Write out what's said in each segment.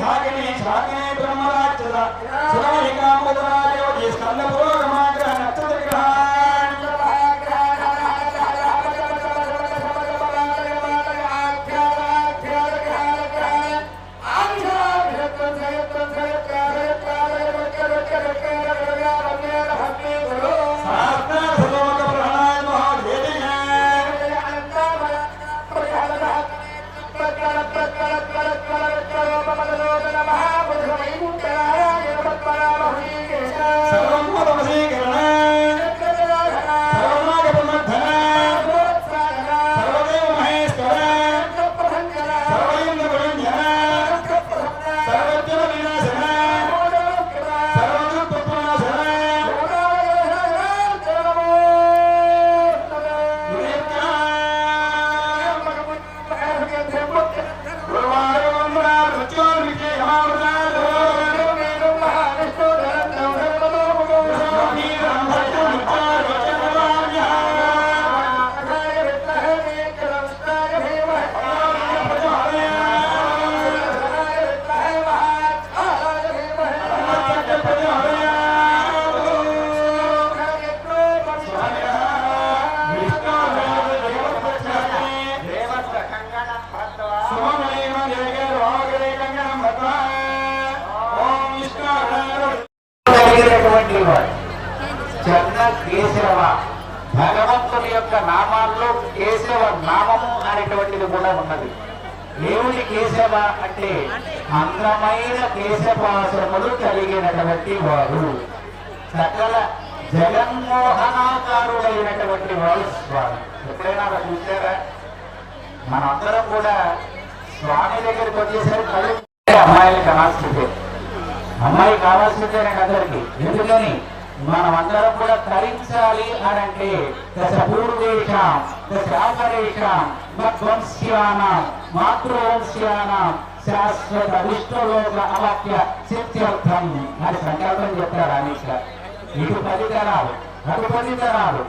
సాగిని సాగిని బ్రహ్మరాక్షస శివైకాంబుధరాజోజి స్కంద పురోగమాగ్రహ నక్షత్ర చన్న కేశవ భగవంతుని యొక్క నామాల్లో కేశవ నామము అనేటువంటిది కూడా ఉన్నది. దేవుడి కేశవ అంటే అందమైన కేశపాసములు కలిగినటువంటి వారు, సకల జగన్మోహనాకారుడైనటువంటి వాడు స్వామి. ఎప్పుడైనా చూసారా? మనందరం కూడా స్వామి దగ్గరికి వచ్చేసరికి అమ్మాయిలు కావాల్సిందే, అమ్మాయి కావాల్సిందేనండి అందరికి. ఎందుకని మనమందరం కూడా తరించాలి అని అంటే దశ పూర్వేషాం దశాపరేషాం మధ్వంశ్యానాం మాతృవంశ్యానాం శాశ్వత విష్ణులోక అవాప్య సిద్ధ్యర్థం అని సంకల్పం చెప్తారు అనేక. ఇటు 10 తరాలు అటు 10 తరాలు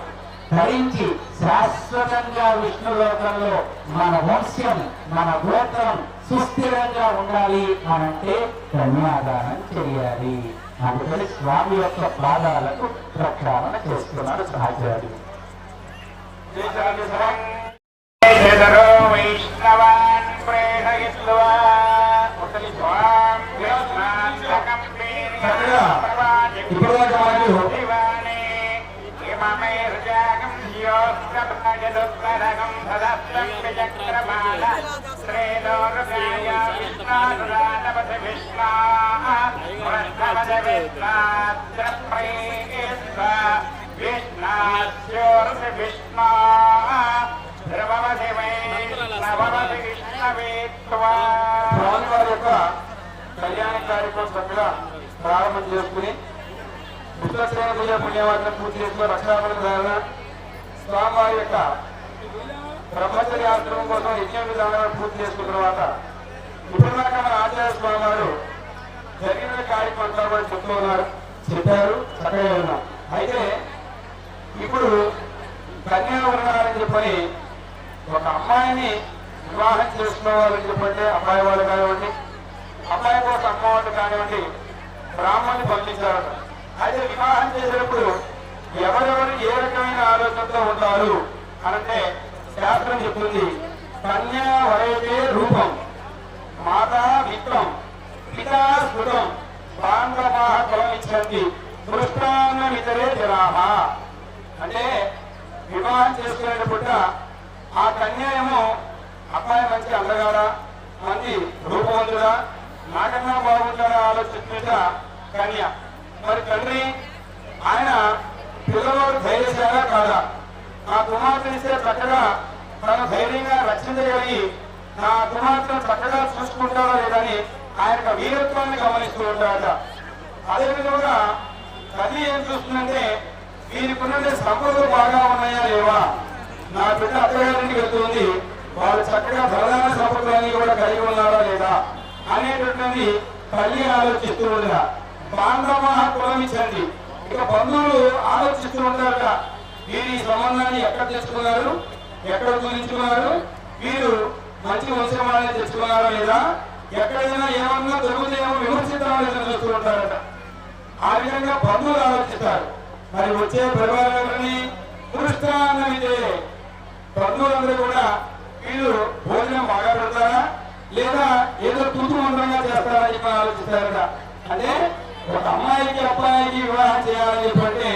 ధరించి శాశ్వతంగా విష్ణులోకంలో మన వంశం మన గోత్రం సుస్థిరంగా ఉండాలి అనంటే కన్యాదానం చేయాలి. అందుకని స్వామి యొక్క పాదాలకు ప్రక్షాళన చేస్తున్నారు సహచారి. వైష్ణవాన్ ప్రేరయిత్వా స్వామివారి యొక్క కళ్యాణ కార్యక్రమం చక్కగా ప్రారంభం చేసుకుని ఉత్తరశ్రేణ పూజ పుణ్యవాదం పూర్తి చేసుకుని రక్షాబంధన ధారణ, స్వామివారి యొక్క బ్రహ్మచర్య ఆశ్రమం కోసం యజ్ఞ విధానాలను పూర్తి చేసుకున్న తర్వాత ఇప్పుడు దాకా మన ఆచార్య స్వామి వారు జరిగిన కార్యక్రమంతో కూడా చెప్తూ ఉన్నారు, చెప్పారు, చక్కగా ఉన్నాం. అయితే ఇప్పుడు కన్యావరణాలని చెప్పని ఒక అమ్మాయిని వివాహం చేసుకోవాలని చెప్పంటే అమ్మాయి వాళ్ళు కానివ్వండి, అమ్మాయి కోసం అమ్మ వాళ్ళు కానివ్వండి, బ్రాహ్మణ్ణి పంపించారట. అయితే వివాహం చేసేటప్పుడు ఎవరెవరు ఏ రకమైన ఆలోచనతో ఉంటారు అనంటే శాస్త్రం చెప్తుంది, కన్యా వరైతే రూపం మాతా విత్తం పితా స్మృతం బాంధవా కులమిచ్చంది దృష్టాన్నమితరే జనాభ. అంటే వివాహం చేసుకునేటప్పుడు ఆ కన్యాయము అబ్బాయి మంచి అందగాడా, మంచి రూపవంతుడా, నాకన్నా బాగుంటాడా ఆలోచించుట కన్య. మరి తండ్రి ఆయన పిల్లవాడు ధైర్యశాలా కాదా, నా కుమార్తెనిస్తే చక్కగా తను ధైర్యంగా రక్షించగలిగి నా కుమార్తెను చక్కగా చూసుకుంటారా లేదని ఆయన వీరత్వాన్ని గమనిస్తూ ఉంటాడట. అదేవిధంగా తల్లి ఏం చూస్తుందంటే వీరికున్నదే సంపదలు బాగా ఉన్నాయా లేవా, నా బిడ్డ అత్తగారింటికి వెళ్తుంది, వాళ్ళు చక్కగా బలదాన సంపదలన్నీ కూడా కలిగి ఉన్నారా లేదా అనేటువంటిది తల్లి ఆలోచిస్తూ ఉండగా బాంధవ కులమిచ్చండి. ఇక బంధువులు ఆలోచిస్తూ ఉంటారట, వీరు ఈ సంబంధాన్ని ఎక్కడ తెచ్చుకున్నారు, ఎక్కడ చూపించుకున్నారు, వీరు మంచి వంశమాలని తెచ్చుకున్నారా లేదా ఎక్కడైనా ఏమన్నా దొరుకుతాయేమో విమర్శించాలని చూస్తూ ఉంటారట. ఆ విధంగా బంధువులు ఆలోచిస్తారు. మరి వచ్చే పరివారాలని పురుష్టాన్నమితే బంధువులందరూ కూడా వీళ్ళు భోజనం బాగా పెడతారా లేదా ఏదో తూతు మంత్రంగా చేస్తారా చెప్పి ఆలోచిస్తారట. అంటే ఒక అమ్మాయికి అబ్బాయికి వివాహం చేయాలని చెప్పంటే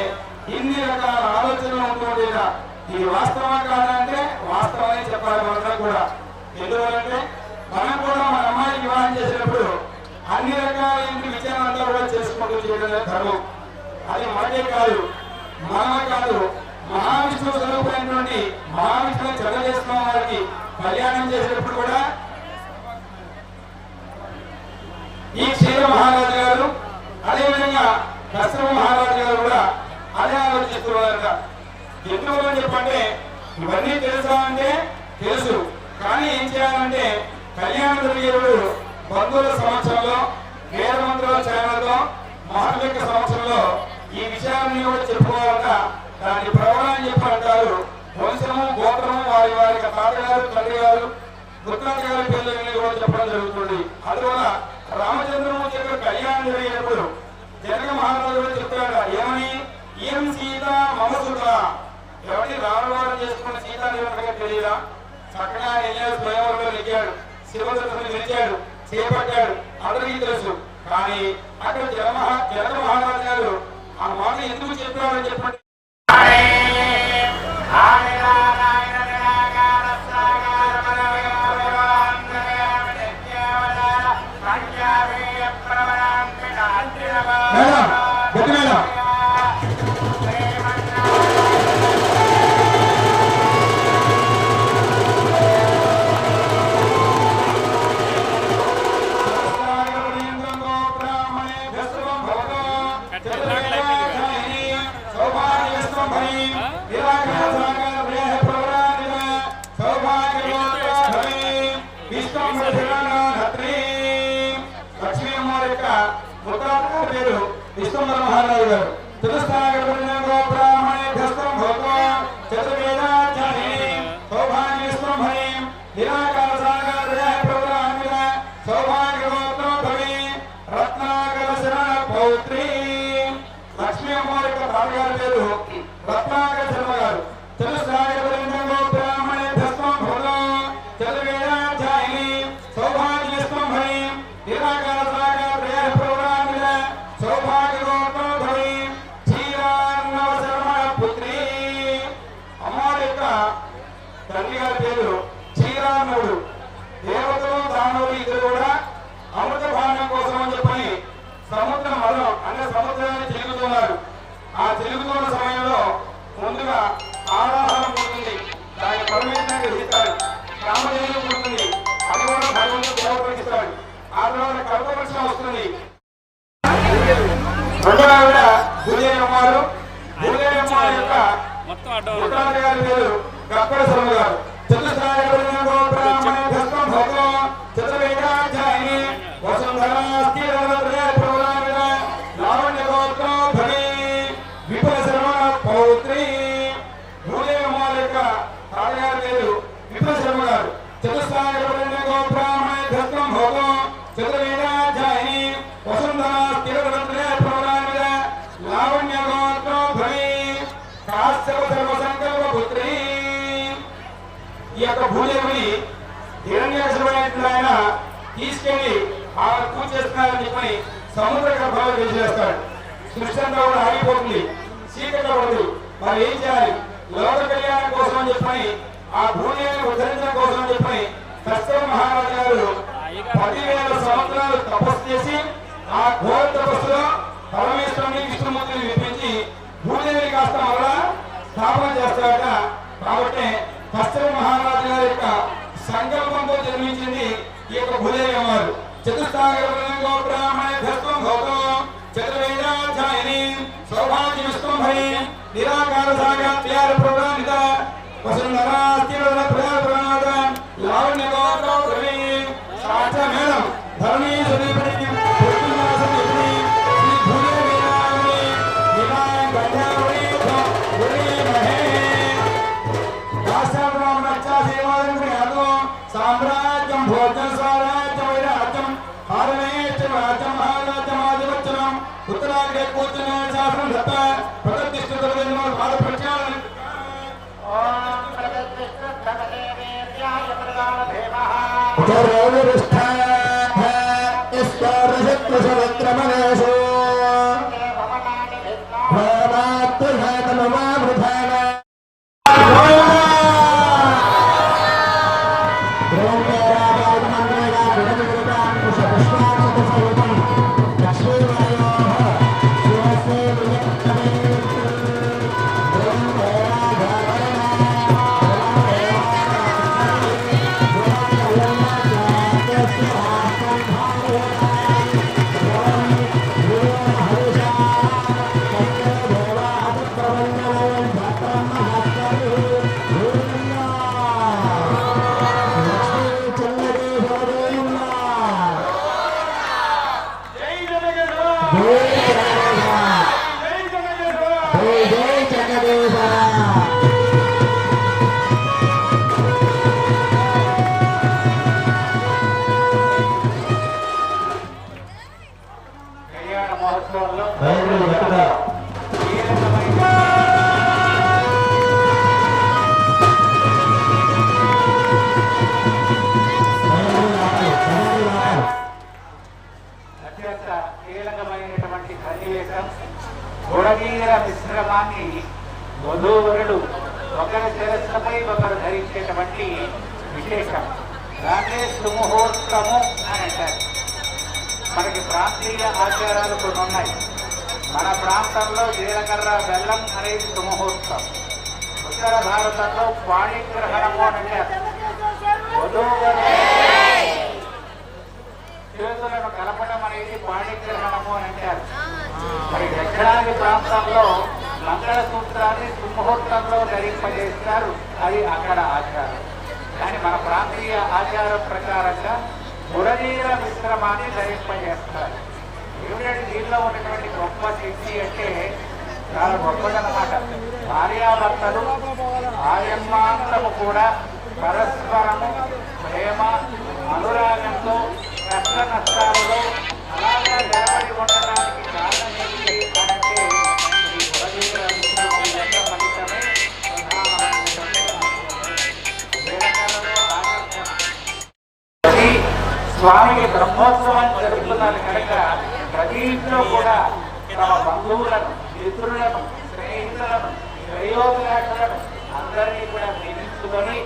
ఇన్ని రకాల ఆలోచనలు ఉంటుంది. ఇది వాస్తవా కాదంటే వాస్తవమే చెప్పాలి మనందరం కూడా. ఎందువల్లంటే మనం కూడా మన అమ్మాయికి వివాహం చేసినప్పుడు అన్ని రకాల ఇంటి విచారణ అంతా కూడా చేసుకుంటూ చేయడం ధర్మం. అది మనకే కాదు మనమే కాదు మహావిష్ణువు స్వరూపమైనటువంటి మహావిష్ణువు చర్య చేసుకున్న వారికి కళ్యాణం చేసినప్పుడు కూడా ఈ క్షీర మహారాజు గారు అదేవిధంగా కశ్యప మహారాజు గారు కూడా అదే ఆలోచిస్తున్నారట. ఎందుకు అని చెప్పంటే ఇవన్నీ తెలుసా అంటే తెలుసు, కానీ ఏం చేయాలంటే కళ్యాణం జరిగేప్పుడు బంధువుల సమక్షంలో వేద మంత్రుల చరణతో మహర్ల యొక్క సమక్షంలో ఈ విషయాన్ని కూడా చెప్పుకోవాలట. దాని ప్రవణం చెప్పారంటారు. వంశము గోత్రము వారి వారి తాతగారు తండ్రి గారు గుత్తాత గారి పేర్లు కూడా చెప్పడం జరుగుతుంది. అందువల్ల రామచంద్రమూర్తి యొక్క కళ్యాణం జరిగేటప్పుడు జనక మహారాజు కూడా చెప్తాడు ఏమని ఈయం సీత మమసుత ఎవరి రామవారం చేసుకున్న సీత నిరంతరంగా తెలియదా? చక్కగా వెళ్ళాడు, స్వయంవరంలో నెగ్గాడు, శివదర్శనం గెలిచాడు, చేపట్టాడు, అందరికీ తెలుసు. కానీ అక్కడ జనక మహారాజు గారు ఆ మాట ఎందుకు చెప్పాడని చెప్పండి. లక్ష్మీ అమ్మవారి యొక్క ముత్తాత పేరు విశ్వంబర మహారాజు గారు. లక్ష్మీ అమ్మవారి యొక్క తాతగారి పేరు రత్నాకర శర్మ గారు. తండ్రి గారి పేరు చీరానుడు. దేవతలు దానవులు ఇద్దరు కూడా అమృత భాగం కోసం అని చెప్పని సముద్ర మదం అంటే సముద్రాన్ని తిరుగుతున్నారు. ఆ తిరుగుతున్న సమయంలో ముందుగా ఆరాధన పుడుతుంది, దాన్ని పరమేశ్వరంగా గ్రహిస్తాడు. రామదేవుడు పుడుతుంది, అది కూడా భగవంతుడు దేవతలకు ఇస్తాడు. ఆ తర్వాత కల్పవృక్షం వస్తుంది. రెండవ ఆవిడ భూదేవి అమ్మవారు. భూదేవి అమ్మవారి యొక్క ముత్తాత గారి పేరు గప్పడ శర్మ గారు. విపుల శర్మ పౌత్రి. భూదేవి అమ్మవారి యొక్క తాతగారి పేరు విపుల శర్మ గారు. ఈ యొక్క భూదేవిని హిరణ్యాక్షుడైనటువంటి ఆయన తీసుకెళ్లి ఆమె పూజ చేస్తున్నారని చెప్పని సముద్ర గర్భంలో వేసేస్తాడు. సృష్టి అంతా కూడా ఆగిపోతుంది, చీకట్లో ఉంది. మరి ఏం చేయాలి? లోక కళ్యాణం కోసం అని చెప్పని ఆ భూదేవిని ఉద్ధరించడం కోసం అని చెప్పని కశ్యప మహారాజు గారు 10,000 సంవత్సరాలు తపస్సు చేసి ఆ ఘోర తపస్సులో పరమేశ్వరుని విష్ణుమూర్తిని విప్పించి భూదేవిని కాస్త మరలా స్థాపన చేస్తారట. కాబట్టి కశ్యప మహారాజు గారి యొక్క సంకల్పంతో జన్మించింది ఈ యొక్క భూదేవి అమ్మవారు. చతుస్సాగర బ్రాహ్మణ ధస్వం భౌతం చతుర్వేదాధ్యాయని సౌభాగ్య విష్ణుభరి నిరాకార సాగాత్యార ప్రధానిత వసుంధరా స్థిరధర ప్రధాన లావణ్య గోత్రవి సాచ మేళం ధరణీ సుదీపని పుష్టినాసని శ్రీ భూదేవి నామని నిరాయ గంధావళి గురి మహే దాసరామ రక్షా సేవాదం సామ్రాజ్యం భోజన స్వరాజ్యం వైరాజ్యం రాజ్యం రాజ్యం మహారాజ్యమాధిపత్యం ఉత్తరాదికే కూర్చున్న శాసనం దత్త ప్రతిష్ఠిత పాద ప్రక్షాళన కళ్యాణ మహోత్సవంలో అత్యంత కీలకమైనటువంటి సన్నివేశం గుడగీర మిశ్రమాన్ని వధూవరులు ఒకరి శిరస్సుపై ఒకరు ధరించేటువంటి విశేషం. దాన్నే సుముహూర్తము అని అంటారు. మనకి ప్రాంతీయ ఆచారాలు కొన్ని ఉన్నాయి. మన ప్రాంతంలో జీలకర్ర బెల్లం అనేది సుముహూర్తం. ఉత్తర భారతంలో పాణిగ్రహణము అని అంటారు. వధూవరు చేతులను కలపడం అనేది పాణిగ్రహణము అని అంటారు. మరి దక్షిణాది ప్రాంతంలో మంగళసూత్రాన్ని సుముహూర్తంలో ధరింపజేస్తారు. అది అక్కడ ఆచారం. కానీ మన ప్రాంతీయ ఆచారం ప్రకారంగా గుడగీర మిశ్రమాన్ని ధరింపజేస్తారు. ఏమిటంటే దీనిలో ఉన్నటువంటి గొప్ప శక్తి అంటే చాలా గొప్పదన్నమాట. భార్యాభర్తలు ఆయమ్మాంతము కూడా పరస్పరము ప్రేమ అనురాగంతో కష్ట నష్టాలలో అలాగా నిలబడి ఉండడానికి కారణం ఏంటి అంటే ఈ గుడగీర మిశ్రమం యొక్క ఫలితమే స్వామికి బ్రహ్మోత్సవాన్ని జరుపుతున్నారు కనుక ప్రతి ఇంట్లో కూడా తమ బంధువులను మిత్రులను స్నేహితులను శ్రేయోభిలాషులను అందరినీ కూడా పిలుచుకొని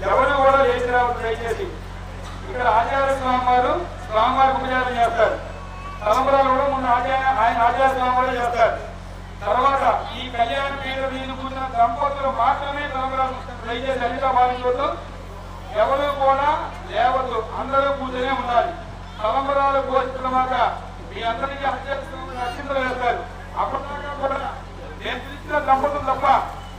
ఎవరు కూడా లేచి రావద్దు దయచేసి. ఇక్కడ ఆచార్య స్వామివారు ఉపచారం చేస్తారు. తలంబరాలు కూడా మొన్న ఆయన ఆచార్య స్వామివారు చేస్తారు. తర్వాత ఈ కళ్యాణ పీఠ మీద కూర్చున్న దంపతులు మాత్రమే తలంబరాలు దయచేసి అన్నిగా భావించవద్దు. ఎవరు కూడా లేవద్దు, అందరూ కూర్చొనే ఉండాలి. తలంబరాలు పోషిస్తున్నమాట మీ అందరికీ అక్షింతలు వేస్తారు. అప్పటిదాకా కూడా నేను పిలిచిన దంపతులు తప్ప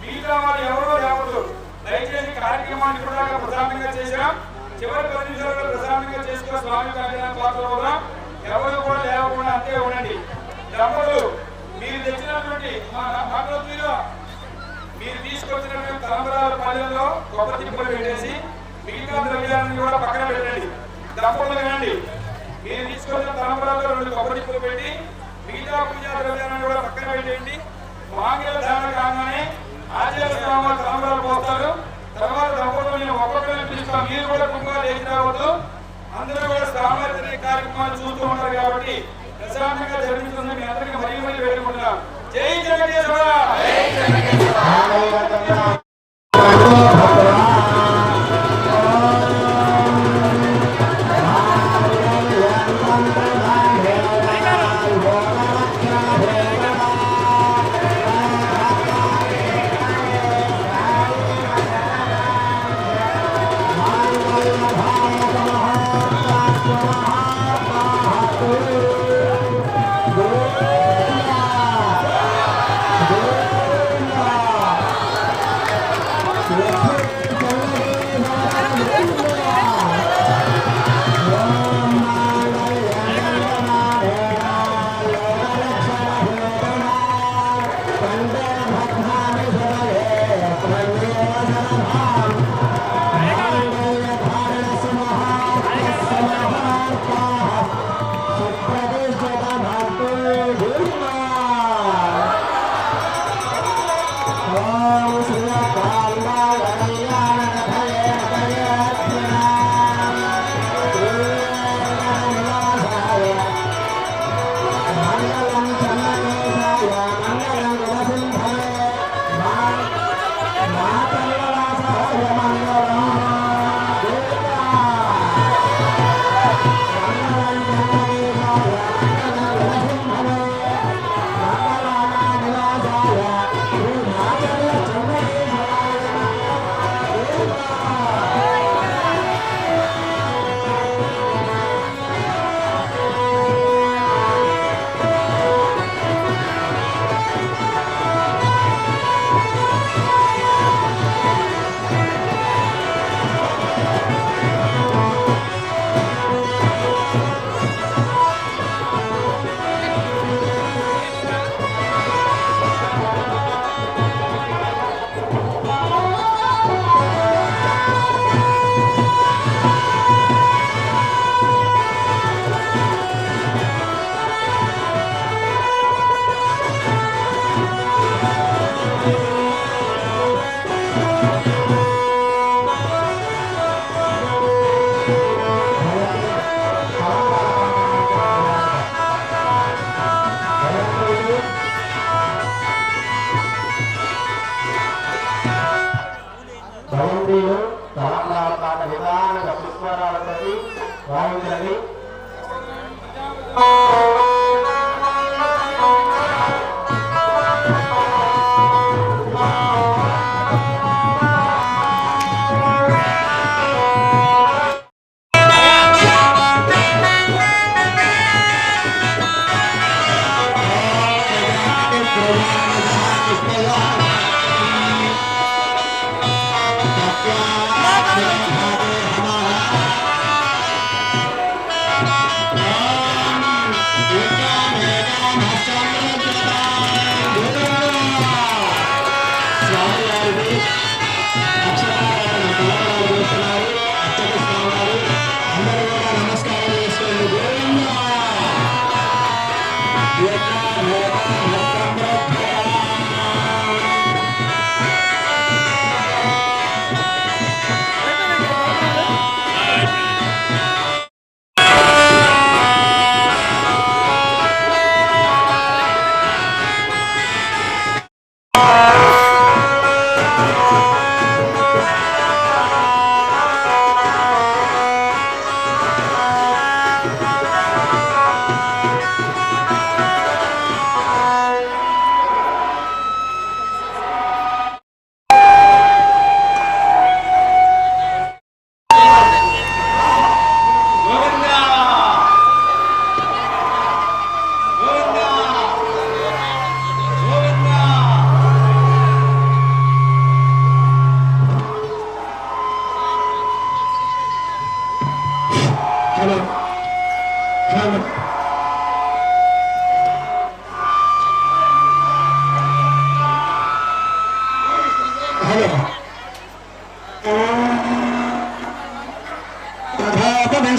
మిగతా వాళ్ళు ఎవరో లేవద్దు. దయచేసి కార్యక్రమాన్ని ఇప్పటిదాకా ప్రశాంతంగా చేసినాం. చివరి 10 నిమిషాలు ప్రశాంతంగా చేసుకున్న స్వామి కళ్యాణ పాత్ర ఎవరు కూడా లేవకుండా అంతే ఉండండి. దంపతులు మీరు తెచ్చినటువంటి మీరు తీసుకొచ్చినటువంటి తలంబరాల పల్లెల్లో కొబ్బరి తిప్పులు పెట్టేసి మిగతా ద్రవ్యాన్ని కూడా పక్కన పెట్టండి. దంపతులు వినండి, మీరు తీసుకొచ్చిన తలంబరాల్లో 2 కొబ్బరి తిప్పులు పెట్టి మిగతా పూజా ద్రవ్యాన్ని కూడా పక్కన పెట్టండి. మాంగళ్య ధారణ కాగానే ఆచార్య స్వామి తలంబరాలు పోస్తారు. తర్వాత దంపతులు నేను ఒక్కొక్కరిని పిలుస్తాను. మీరు కూడా కుంభాలు వేసి రావద్దు. అందరూ కూడా సామర్థ్య కార్యక్రమాలు చూస్తూ ఉంటారు కాబట్టి ప్రశాంతంగా జరిగిస్తుంది. మీ అందరికీ మరీ వేడుకుంటున్నాం. జై జగదీశ్వర.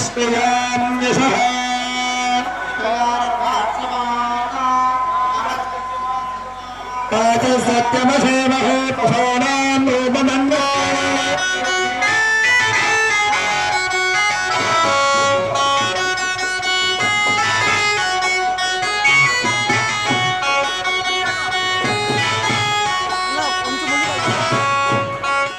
प्रतिष्ठयाम्यसः सत्यमसेमहे